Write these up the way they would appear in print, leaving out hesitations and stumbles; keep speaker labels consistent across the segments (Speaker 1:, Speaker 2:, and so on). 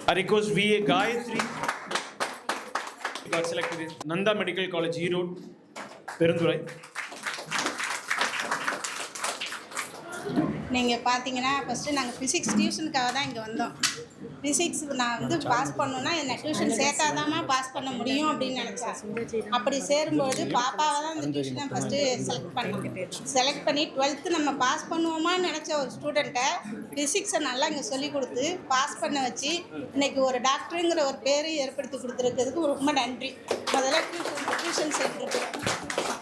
Speaker 1: I request VA Gayatri got selected in Nanda Medical College, Erode, Perundurai.
Speaker 2: நீங்கள் பார்த்தீங்கன்னா first நாங்கள் physics டியூஷனுக்காக தான் இங்கே வந்தோம். ஃபிசிக்ஸ் நான் வந்து பாஸ் பண்ணணுன்னா என்னை டியூஷன் சேர்த்தாதாம்மா பாஸ் பண்ண முடியும் அப்படின்னு நினச்சேன். அப்படி சேரும்போது பாப்பாவை தான் அந்த டியூஷனை ஃபஸ்ட்டு செலக்ட் பண்ணி 12th நம்ம பாஸ் பண்ணுவோமான்னு நினச்ச ஒரு ஸ்டூடெண்ட்டை ஃபிசிக்ஸை நல்லா இங்கே சொல்லிக் கொடுத்து பாஸ் பண்ண வச்சு இன்றைக்கி ஒரு டாக்டருங்கிற ஒரு பேர் ஏற்படுத்தி கொடுத்துருக்கிறதுக்கு ரொம்ப நன்றி. முதல்ல டியூஷன் சென்டருக்கு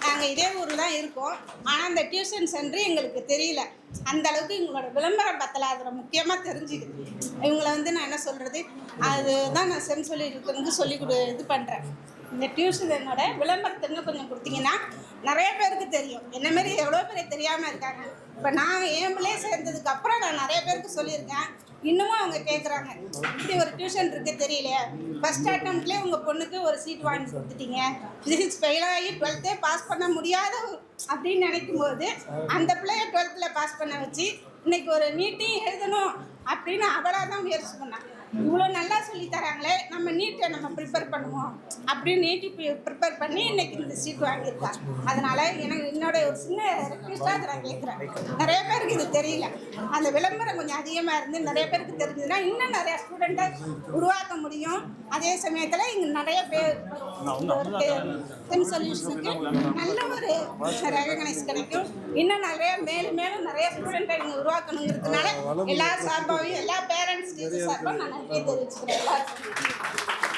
Speaker 2: நாங்கள் இதே ஊரில் தான் இருக்கோம். ஆனால் அந்த டியூஷன் சென்டர் எங்களுக்கு தெரியல. அந்த அளவுக்கு இவங்களோட விளம்பரம் பத்தலை. அதில் முக்கியமாக தெரிஞ்சுக்குது. இவங்களை வந்து நான் என்ன சொல்கிறது, அதுதான் நான் சொல்லி இருக்கிறதுக்கு இது பண்ணுறேன். இந்த டியூஷன் என்னோட விளம்பரத்துன்னு கொஞ்சம் கொடுத்தீங்கன்னா நிறைய பேருக்கு தெரியும். என்னமாரி எவ்வளோ பேர் தெரியாமல் இருக்காங்க. இப்போ நான் என் பிள்ளையே சேர்ந்ததுக்கு அப்புறம் நான் நிறைய பேருக்கு சொல்லியிருக்கேன். இன்னமும் அவங்க கேட்குறாங்க, இப்படி ஒரு டியூஷன் இருக்குது தெரியல, ஃபஸ்ட் அட்டம்ப்ட்லேயே உங்கள் பொண்ணுக்கு ஒரு சீட் வாங்கி கொடுத்துட்டீங்க, ஃபிசிக்ஸ் ஃபெயில் ஆகி 12th பாஸ் பண்ண முடியாத அப்படின்னு நினைக்கும் போது அந்த பிள்ளைய 12th பாஸ் பண்ண வச்சு இன்னைக்கு ஒரு நீட்டையும் எழுதணும் அப்படின்னு அவளாக தான் முயற்சி பண்ணாங்க. இவ்வளோ நல்லா சொல்லி தராங்களே, நம்ம நீட்டை நம்ம ப்ரிப்பேர் பண்ணுவோம் அப்படின்னு நீட்டி ப்ரிப்பேர் பண்ணி இன்னைக்கு இந்த சீட் வாங்கியிருக்காங்க. அதனால் என்னோட ஒரு சின்ன ரெக்வெஸ்ட்டாக அதை நான் கேட்குறேன். நிறைய பேருக்கு இது தெரியல. அந்த விளம்பரம் கொஞ்சம் அதிகமாக இருந்து நிறைய பேருக்கு தெரிஞ்சதுன்னா இன்னும் நிறையா ஸ்டூடெண்ட்டை உருவாக்க முடியும். அதே சமயத்தில் இங்கே நிறைய பேர் தென் சொல்யூஷனுக்கு நல்ல ஒரு ரெகனைஸ் கிடைக்கும். இன்னும் நிறைய மேலும் மேலும் நிறைய ஸ்டூடெண்ட்டை இங்கே உருவாக்கணுங்கிறதுனால எல்லா சார்பாகவும் எல்லா பேரண்ட்ஸ் டீச்சர் சார்பாக நான் நன்றி தெரிவிச்சுக்கிறேன்.